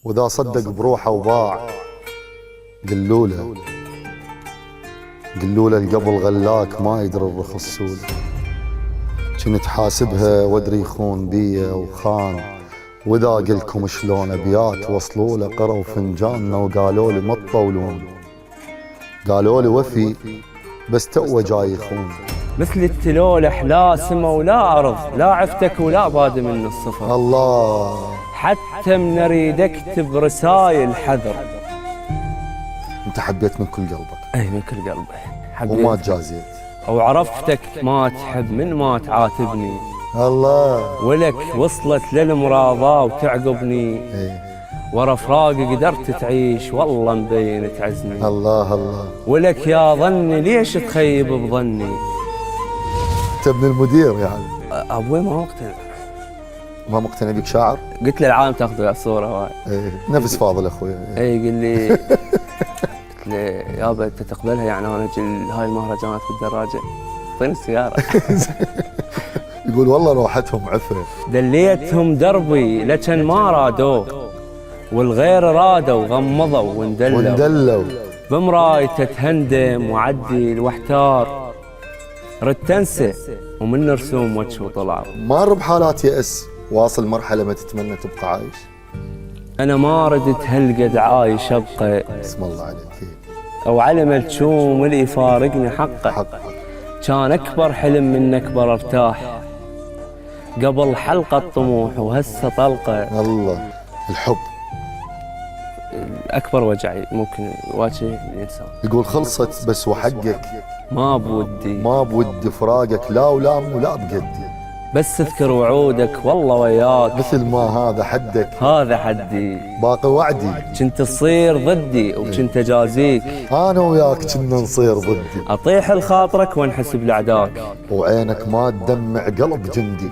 وإذا صدق بروحه وباع قلوله القبل غلاك ما يدري الرخص سوله. كنت حاسبها وادري يخون بيا وخان، واذا قلكم شلون ابيات وصلوا له قروا فنجاننا وقالوا لي ما تطولون، قالوا لي وفي بس تو جاي يخون. مثل التلولح لا سما ولا أرض، لا عفتك ولا باد من الصفر. الله حتى من أريد أكتب رسايل حذر. انت حبيت من كل قلبك. أي من كل قلبي حبيت وما تجازيت. وعرفتك ما تحب من ما تعاتبني. الله ولك وصلت للمراضى وتعقبني. ايه. ورا فراقي قدرت تعيش والله مبين تعزني. الله الله. ولك يا ظني ليش تخيب بظني. انت ابن المدير يعني. أبوي ما مقتنع. ما مقتنع بك شاعر؟ قلت له العالم تاخذ الصورة هواي. ايه نفس فاضل اخوي. اي قال لي قلت له يابا انت تقبلها يعني وانا اجي هاي المهرجانات بالدراجة؟ اعطيني السيارة. يقول والله روحتهم عفرة. دليتهم دربي لكن ما رادوه، والغير رادوا غمضوا واندلوا بمرايته تهندم وعدي واحتار. ردت انسى ومن رسوم وجهه طلعوا. مر بحالات يأس واصل مرحلة ما تتمنى تبقى عايش؟ انا ما ردت هالقد عايش ابقى. اسم الله عليك. او على ملتشوم اللي يفارقني حقه. كان اكبر حلم من اكبر ارتاح، قبل حلقة طموح وهسه طلقة. الله. الحب اكبر وجعي ممكن يواجه الانسان. يقول خلصت بس وحقك ما بودي ما بودي فراقك لا ولام ولا بقدي، بس اذكر وعودك والله وياك مثل ما هذا حدك هذا حدي. باقي وعدي كنت تصير ضدي وكنت اجازيك، انا وياك كنا نصير ضدي. اطيح لخاطرك وانحسب لعداك، وعينك ما تدمع قلب جندي.